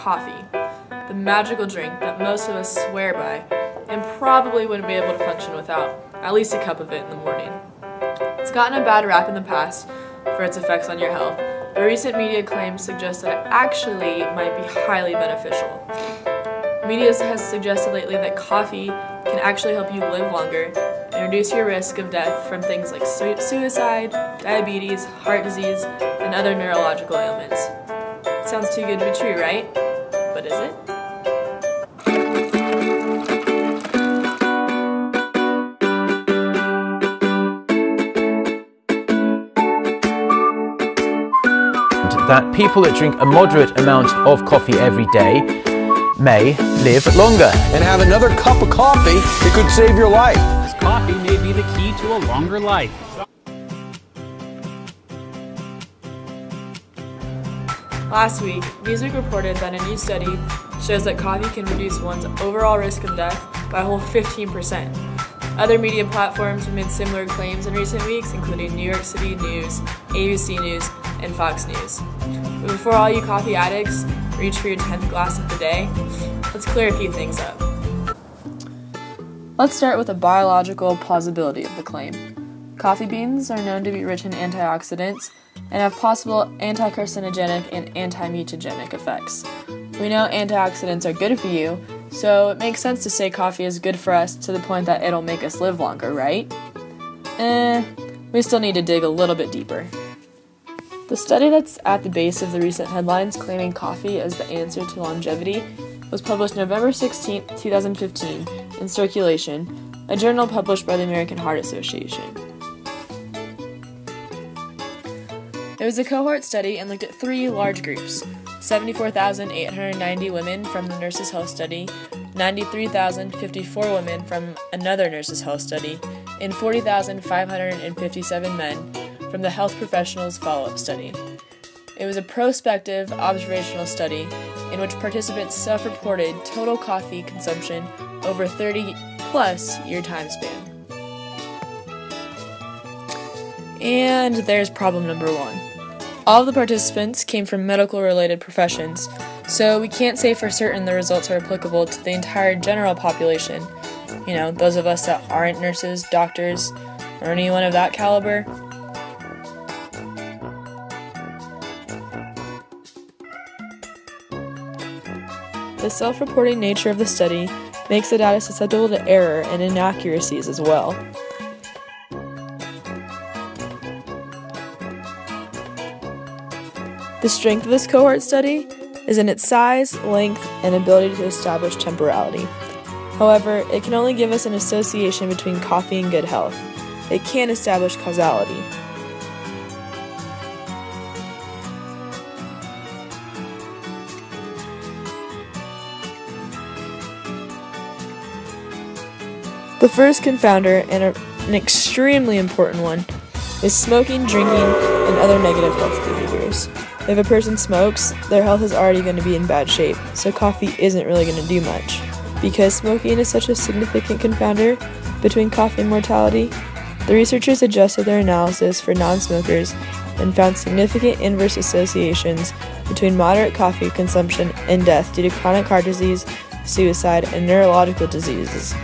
coffee, the magical drink that most of us swear by and probably wouldn't be able to function without at least a cup of it in the morning. It's gotten a bad rap in the past for its effects on your health, but recent media claims suggest that it actually might be highly beneficial. Media has suggested lately that coffee can actually help you live longer and reduce your risk of death from things like suicide, diabetes, heart disease, and other neurological ailments. Sounds too good to be true, right? But is it? That people that drink a moderate amount of coffee every day may live longer. And have another cup of coffee, it could save your life. Coffee may be the key to a longer life. Last week, Newsweek reported that a new study shows that coffee can reduce one's overall risk of death by a whole 15%. Other media platforms have made similar claims in recent weeks, including New York City News, ABC News, and Fox News. But before all you coffee addicts reach for your 10th glass of the day, let's clear a few things up. Let's start with the biological plausibility of the claim. Coffee beans are known to be rich in antioxidants and have possible anti-carcinogenic and anti-mutagenic effects. We know antioxidants are good for you, so it makes sense to say coffee is good for us to the point that it'll make us live longer, right? We still need to dig a little bit deeper. The study that's at the base of the recent headlines claiming coffee as the answer to longevity was published November 16, 2015 in Circulation, a journal published by the American Heart Association. It was a cohort study and looked at three large groups: 74,890 women from the Nurses' Health Study, 93,054 women from another Nurses' Health Study, and 40,557 men from the Health Professionals Follow-Up Study. It was a prospective observational study in which participants self-reported total coffee consumption over a 30-plus year time span. And there's problem number one. All of the participants came from medical-related professions, so we can't say for certain the results are applicable to the entire general population. You know, those of us that aren't nurses, doctors, or anyone of that caliber. The self-reporting nature of the study makes the data susceptible to error and inaccuracies as well. The strength of this cohort study is in its size, length, and ability to establish temporality. However, it can only give us an association between coffee and good health. It can't establish causality. The first confounder, and an extremely important one, is smoking, drinking, and other negative health behaviors. If a person smokes, their health is already going to be in bad shape, so coffee isn't really going to do much. Because smoking is such a significant confounder between coffee and mortality, the researchers adjusted their analysis for non-smokers and found significant inverse associations between moderate coffee consumption and death due to chronic heart disease, suicide, and neurological diseases.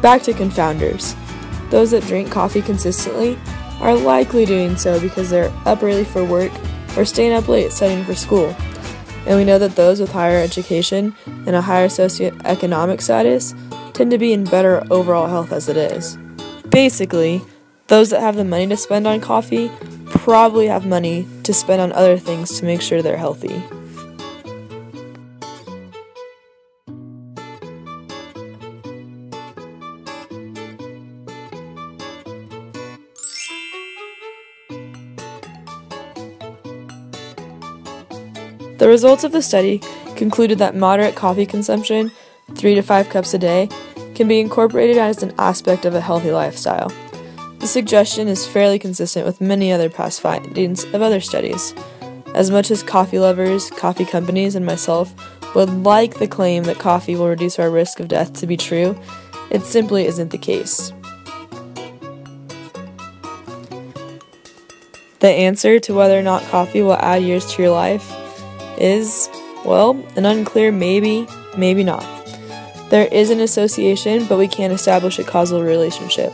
Back to confounders. Those that drink coffee consistently are likely doing so because they're up early for work or staying up late studying for school. And we know that those with higher education and a higher socioeconomic status tend to be in better overall health as it is. Basically, those that have the money to spend on coffee probably have money to spend on other things to make sure they're healthy. The results of the study concluded that moderate coffee consumption, 3 to 5 cups a day, can be incorporated as an aspect of a healthy lifestyle. The suggestion is fairly consistent with many other past findings of other studies. As much as coffee lovers, coffee companies, and myself would like the claim that coffee will reduce our risk of death to be true, it simply isn't the case. The answer to whether or not coffee will add years to your life is, well, an unclear maybe, maybe not. There is an association, but we can't establish a causal relationship.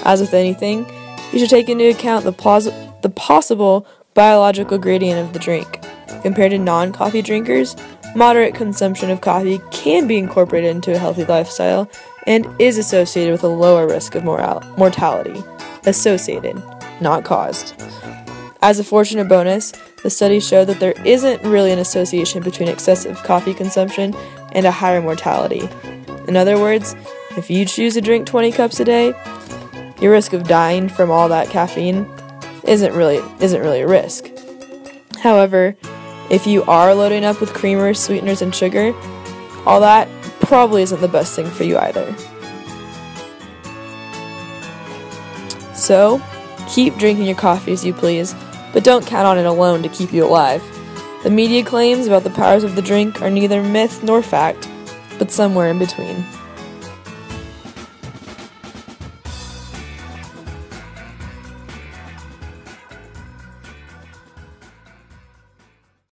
As with anything, you should take into account the possible biological gradient of the drink. Compared to non-coffee drinkers, moderate consumption of coffee can be incorporated into a healthy lifestyle and is associated with a lower risk of mortality. Associated, not caused. As a fortunate bonus, the studies show that there isn't really an association between excessive coffee consumption and a higher mortality. In other words, if you choose to drink 20 cups a day, your risk of dying from all that caffeine isn't really a risk. However, if you are loading up with creamers, sweeteners, and sugar, all that probably isn't the best thing for you either. So, keep drinking your coffee as you please, but don't count on it alone to keep you alive. The media claims about the powers of the drink are neither myth nor fact, but somewhere in between.